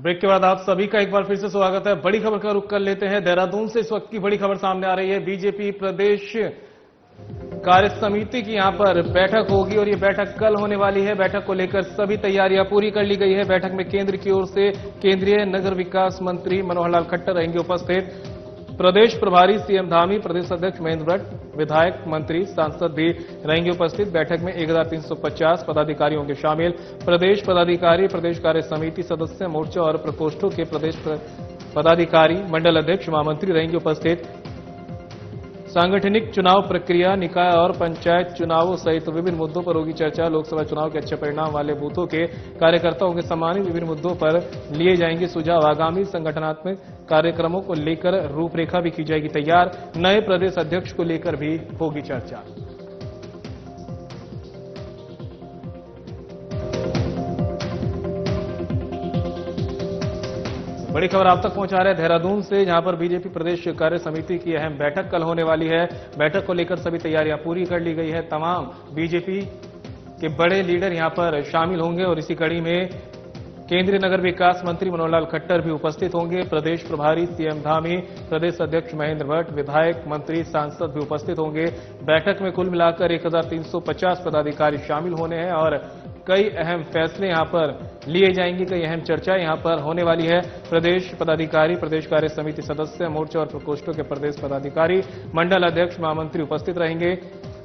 Break के बाद आप सभी का एक बार फिर से स्वागत है। बड़ी खबर का रुख कर लेते हैं। देहरादून से इस वक्त की बड़ी खबर सामने आ रही है। बीजेपी प्रदेश कार्य समिति की यहां पर बैठक होगी और ये बैठक कल होने वाली है। बैठक को लेकर सभी तैयारियां पूरी कर ली गई है। बैठक में केंद्र की ओर से केंद्रीय नगर विकास मंत्री मनोहर लाल खट्टर रहेंगे उपस्थित। प्रदेश प्रभारी सीएम धामी, प्रदेश अध्यक्ष महेंद्र भट्ट, विधायक, मंत्री, सांसद भी रहेंगे उपस्थित। बैठक में 1350 पदाधिकारी होंगे शामिल। प्रदेश पदाधिकारी, प्रदेश कार्य समिति सदस्य, मोर्चा और प्रकोष्ठों के प्रदेश पदाधिकारी, मंडल अध्यक्ष, महामंत्री रहेंगे उपस्थित। सांगठनिक चुनाव प्रक्रिया, निकाय और पंचायत चुनावों सहित विभिन्न मुद्दों पर होगी चर्चा। लोकसभा चुनाव के अच्छे परिणाम वाले बूथों के कार्यकर्ताओं के सम्मानित विभिन्न मुद्दों पर लिए जाएंगे सुझाव। आगामी संगठनात्मक कार्यक्रमों को लेकर रूपरेखा भी की जाएगी तैयार। नए प्रदेश अध्यक्ष को लेकर भी होगी चर्चा। बड़ी खबर आप तक पहुंचा रहे हैं देहरादून से, जहां पर बीजेपी प्रदेश कार्य समिति की अहम बैठक कल होने वाली है। बैठक को लेकर सभी तैयारियां पूरी कर ली गई है। तमाम बीजेपी के बड़े लीडर यहां पर शामिल होंगे और इसी कड़ी में केंद्रीय नगर विकास मंत्री मनोहर लाल खट्टर भी उपस्थित होंगे। प्रदेश प्रभारी सीएम धामी, प्रदेश अध्यक्ष महेंद्र भट्ट, विधायक, मंत्री, सांसद भी उपस्थित होंगे। बैठक में कुल मिलाकर 1350 पदाधिकारी शामिल होने हैं और कई अहम फैसले यहां पर लिए जाएंगे। कई अहम चर्चा यहां पर होने वाली है। प्रदेश पदाधिकारी, प्रदेश कार्य समिति सदस्य, मोर्चा और प्रकोष्ठों के प्रदेश पदाधिकारी, मंडल अध्यक्ष, महामंत्री उपस्थित रहेंगे।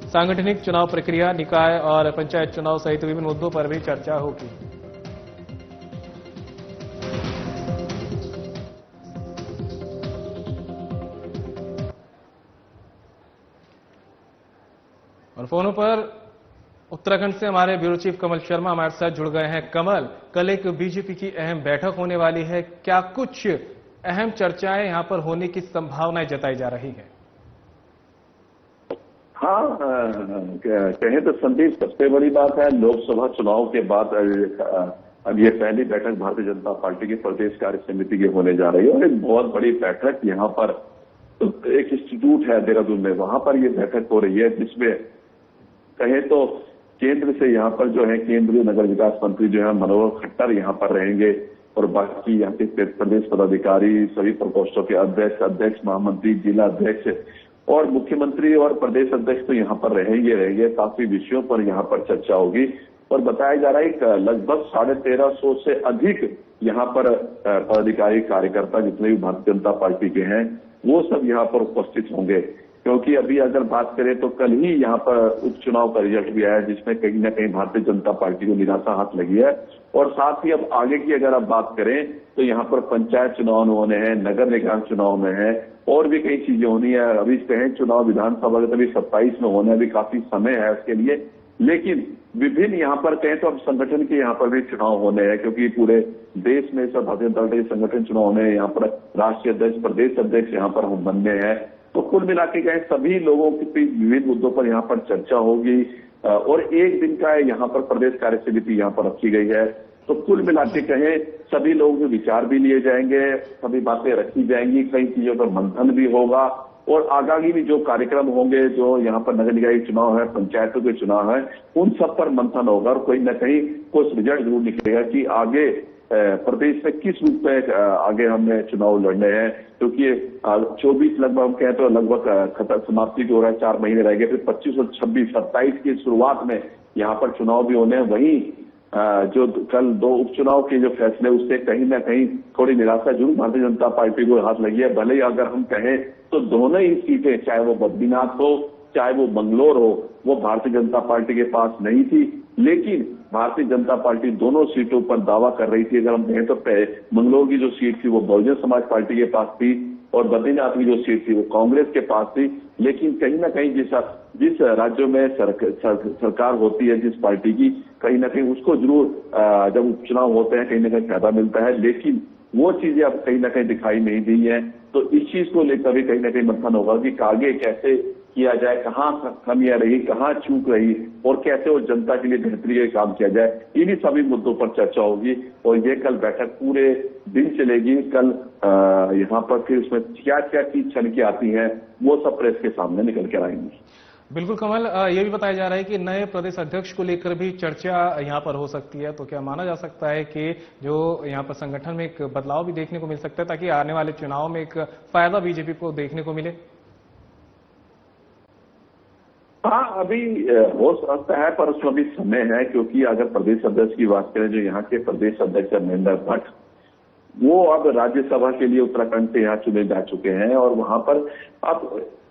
सांगठनिक चुनाव प्रक्रिया, निकाय और पंचायत चुनाव सहित विभिन्न मुद्दों पर भी चर्चा होगी। और फोनों पर उत्तराखंड से हमारे ब्यूरो चीफ कमल शर्मा हमारे साथ जुड़ गए हैं। कमल, कल एक बीजेपी की अहम बैठक होने वाली है, क्या कुछ अहम चर्चाएं यहां पर होने की संभावनाएं जताई जा रही है? हाँ, कहें तो संदीप, सबसे बड़ी बात है लोकसभा चुनाव के बाद अब ये पहली बैठक भारतीय जनता पार्टी की प्रदेश कार्य समिति की होने जा रही है और एक बहुत बड़ी बैठक यहाँ पर एक इंस्टीट्यूट है देहरादून में, वहां पर ये बैठक हो रही है, जिसमें कहें तो केंद्र से यहाँ पर जो है केंद्रीय नगर विकास मंत्री जो है मनोहर खट्टर यहाँ पर रहेंगे और बाकी यहाँ के प्रदेश पदाधिकारी, सभी प्रकोष्ठों के अध्यक्ष, महामंत्री, जिला अध्यक्ष और मुख्यमंत्री और प्रदेश अध्यक्ष तो यहाँ पर रहेंगे। काफी विषयों पर यहाँ पर चर्चा होगी और बताया जा रहा है कि लगभग 1350 से अधिक यहाँ पर पदाधिकारी, कार्यकर्ता जितने भी भारतीय जनता पार्टी के हैं वो सब यहाँ पर उपस्थित होंगे। क्योंकि अभी अगर बात करें तो कल ही यहाँ पर उपचुनाव का रिजल्ट भी आया, जिसमें कहीं ना कहीं भारतीय जनता पार्टी को निराशा हाथ लगी है। और साथ ही अब आगे की अगर आप बात करें तो यहाँ पर पंचायत चुनाव होने हैं, नगर निगम चुनाव में है और भी कई चीजें होनी है। अभी कहें चुनाव विधानसभा के अभी 27 में होने, अभी काफी समय है उसके लिए। लेकिन विभिन्न यहाँ पर कहें तो अब संगठन के यहाँ पर भी चुनाव होने हैं, क्योंकि पूरे देश में सब भारतीय जनता पार्टी संगठन चुनाव होने हैं। यहाँ पर राष्ट्रीय अध्यक्ष, प्रदेश अध्यक्ष यहाँ पर हम बनने हैं। तो कुल मिला के कहें सभी लोगों के बीच विविध मुद्दों पर यहाँ पर चर्चा होगी और एक दिन का यहाँ पर प्रदेश कार्य समिति यहाँ पर रखी गई है। तो कुल मिला के कहें सभी लोगों के विचार भी लिए जाएंगे, सभी बातें रखी जाएंगी, कई चीजों पर मंथन भी होगा और आगामी भी जो कार्यक्रम होंगे, जो यहाँ पर नगर निकाय चुनाव है, पंचायतों के चुनाव है, उन सब पर मंथन होगा और कहीं न कहीं कुछ रिजल्ट जरूर निकलेगा कि आगे प्रदेश में किस रूप में आगे हमें चुनाव लड़ने हैं। क्योंकि 24 लगभग हम कहें तो लगभग खत्म समाप्ति की हो रहा है, 4 महीने रह गए, फिर 25 और 26, 27 की शुरुआत में यहाँ पर चुनाव भी होने हैं। वहीं जो कल 2 उपचुनाव के जो फैसले, उससे कहीं ना कहीं थोड़ी निराशा जरूर भारतीय जनता पार्टी को हाथ लगी है। भले ही अगर हम कहें तो दोनों ही सीटें, चाहे वो बद्रीनाथ हो चाहे वो बंगलोर हो, वो भारतीय जनता पार्टी के पास नहीं थी, लेकिन भारतीय जनता पार्टी दोनों सीटों पर दावा कर रही थी। अगर हम कहें तो मंगलोर की जो सीट थी वो बहुजन समाज पार्टी के पास थी और बद्रीनाथ की जो सीट थी वो कांग्रेस के पास थी। लेकिन कहीं ना कहीं जिस राज्यों में सरकार होती है जिस पार्टी की, कहीं ना कहीं उसको जरूर जब उपचुनाव होते हैं कहीं ना कहीं फायदा मिलता है, लेकिन वो चीजें अब कहीं ना कहीं दिखाई नहीं दी है। तो इस चीज को लेकर भी कहीं ना कहीं मंथन होगा कि आगे कैसे किया जाए, कहाँ कमियां रही, कहाँ चूक रही और कैसे वो जनता के लिए बेहतरी का काम किया जाए। इन्हीं सभी मुद्दों पर चर्चा होगी और ये कल बैठक पूरे दिन चलेगी। कल यहाँ पर फिर उसमें क्या क्या चीज छन के आती हैं वो सब प्रेस के सामने निकल कर आएंगी। बिल्कुल कमल, ये भी बताया जा रहा है कि नए प्रदेश अध्यक्ष को लेकर भी चर्चा यहां पर हो सकती है, तो क्या माना जा सकता है कि जो यहां पर संगठन में एक बदलाव भी देखने को मिल सकता है ताकि आने वाले चुनाव में एक फायदा बीजेपी को देखने को मिले? हाँ, अभी हो सकता है, पर उसमें भी समय है, क्योंकि अगर प्रदेश अध्यक्ष की बात करें, जो यहाँ के प्रदेश अध्यक्ष है महेंद्र भट्ट, वो अब राज्यसभा के लिए उत्तराखंड से यहाँ चुने जा चुके हैं। और वहां पर अब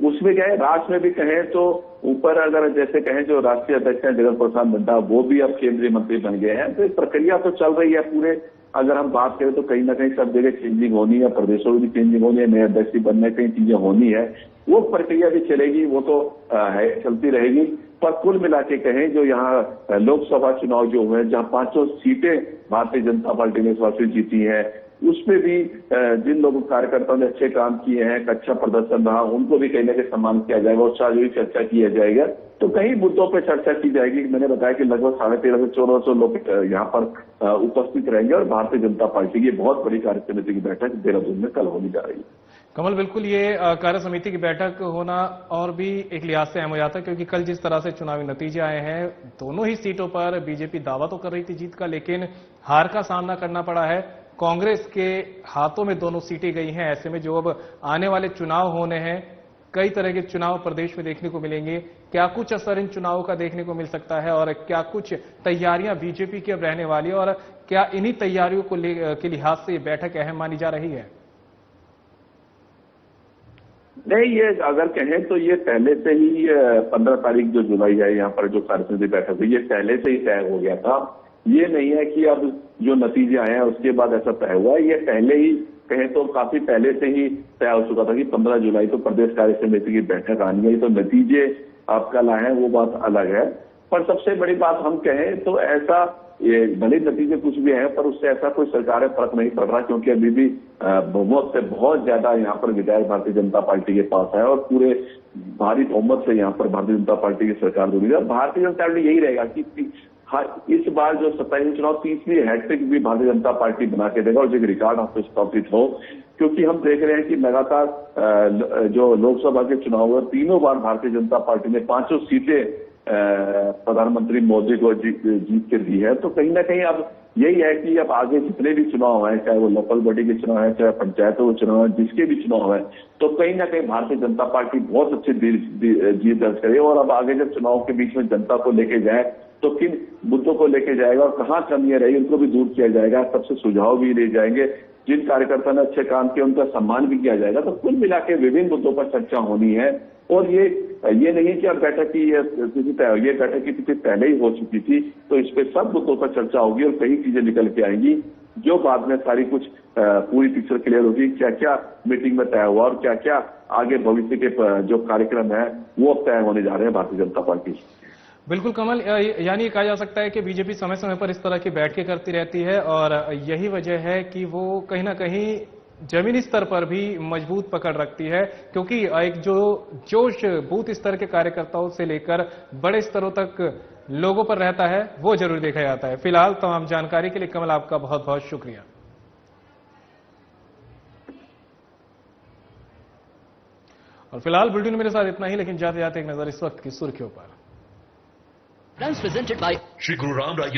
उसमें क्या है, राज्य में भी कहें तो ऊपर अगर जैसे कहें जो राष्ट्रीय अध्यक्ष हैं जगत प्रसाद नड्डा, वो भी अब केंद्रीय मंत्री बन गए हैं। तो एक प्रक्रिया तो चल रही है पूरे, अगर हम बात करें तो कहीं ना कहीं सब जगह चेंजिंग होनी है, प्रदेशों में भी चेंजिंग होनी है, नए अध्यक्ष भी बनने कई चीजें होनी है, वो प्रक्रिया भी चलेगी, वो तो है, चलती रहेगी। पर कुल मिला के कहें जो यहाँ लोकसभा चुनाव जो हुए, जहां 500 सीटें भारतीय जनता पार्टी ने इस बार जीती हैं, उसमें भी जिन लोगों कार्यकर्ताओं ने अच्छे काम किए हैं, अच्छा प्रदर्शन रहा, उनको भी कहीं ना कहीं सम्मान किया जाएगा और सार्वजनिक चर्चा किया जाएगा। तो कई मुद्दों पर चर्चा की जाएगी। मैंने बताया कि लगभग 1350 से 1400 लोग यहाँ पर उपस्थित रहेंगे और भारतीय जनता पार्टी की बहुत बड़ी कार्य समिति की बैठक देहरादून में कल होने जा रही है। कमल, बिल्कुल ये कार्य समिति की बैठक होना और भी एक लिहाज से अहम हो जाता है, क्योंकि कल जिस तरह से चुनावी नतीजे आए हैं, दोनों ही सीटों पर बीजेपी दावा तो कर रही थी जीत का, लेकिन हार का सामना करना पड़ा है। कांग्रेस के हाथों में दोनों सीटें गई हैं। ऐसे में जो अब आने वाले चुनाव होने हैं, कई तरह के चुनाव प्रदेश में देखने को मिलेंगे। क्या कुछ असर इन चुनावों का देखने को मिल सकता है और क्या कुछ तैयारियां बीजेपी की अब रहने वाली है, और क्या इन्हीं तैयारियों को के लिहाज से ये बैठक अहम मानी जा रही है? नहीं, ये अगर कहें तो ये पहले से ही 15 तारीख जो जुलाई है, यहाँ पर जो कार्यसमिति बैठक हुई, ये पहले से ही तय हो गया था। ये नहीं है कि अब जो नतीजे आए हैं उसके बाद ऐसा तय हुआ है, ये पहले ही कहें तो काफी पहले से ही तय हो चुका था कि 15 जुलाई तो प्रदेश कार्य समिति की बैठक आनी है। तो नतीजे आप कल आए हैं वो बात अलग है, पर सबसे बड़ी बात हम कहें तो ऐसा ये भले नतीजे कुछ भी हैं, पर उससे ऐसा कोई सरकार फर्क नहीं पड़ रहा, क्योंकि अभी भी बहुमत से बहुत ज्यादा यहाँ पर विधायक भारतीय जनता पार्टी के पास है और पूरे भारी बहुमत से यहाँ पर भारतीय जनता पार्टी की सरकार जुड़ी है। भारतीय जनता पार्टी यही रहेगा कि इस बार जो 27 चुनाव 30वीं हैट्रिक भी भारतीय जनता पार्टी बना के देगा और जो रिकॉर्ड ऑफ स्थापित हो, क्योंकि हम देख रहे हैं कि लगातार जो लोकसभा के चुनाव हुए, तीनों बार भारतीय जनता पार्टी ने 500 सीटें प्रधानमंत्री मोदी को जीत के दी है। तो कहीं ना कहीं अब यही है कि अब आगे जितने भी चुनाव हैं, चाहे वो लोकल बॉडी के चुनाव है, चाहे पंचायतों के चुनाव है, जिसके भी चुनाव है, तो कहीं ना कहीं भारतीय जनता पार्टी बहुत अच्छी जीत दर्ज करे। और अब आगे जब चुनाव के बीच में जनता को लेके जाए तो किन मुद्दों को लेके जाएगा और कहां कमियां रही उनको भी दूर किया जाएगा, सबसे सुझाव भी ले जाएंगे। जिन कार्यकर्ता ने अच्छे काम किए उनका सम्मान भी किया जाएगा। तो कुल मिला के विभिन्न मुद्दों पर चर्चा होनी है। और ये नहीं कि अब बैठक की ये बैठक की तिथि पहले ही हो चुकी थी, तो इस पे सब मुद्दों पर चर्चा होगी और कई चीजें निकल के आएंगी, जो बाद में सारी कुछ पूरी पिक्चर क्लियर होगी, क्या क्या मीटिंग में तय हुआ और क्या क्या आगे भविष्य के जो कार्यक्रम है वो अब तय होने जा रहे हैं भारतीय जनता पार्टी। बिल्कुल कमल, यानी कहा जा सकता है कि बीजेपी समय समय पर इस तरह की बैठकें करती रहती है और यही वजह है कि वो कहीं ना कहीं जमीनी स्तर पर भी मजबूत पकड़ रखती है, क्योंकि एक जो जोश बूथ स्तर के कार्यकर्ताओं से लेकर बड़े स्तरों तक लोगों पर रहता है, वो जरूर देखा जाता है। फिलहाल तमाम जानकारी के लिए कमल आपका बहुत बहुत शुक्रिया। और फिलहाल बुलेटिन में मेरे साथ इतना ही, लेकिन जाते जाते एक नजर इस वक्त की सुर्खियों पर। Presented by Shri Guru Ram Rai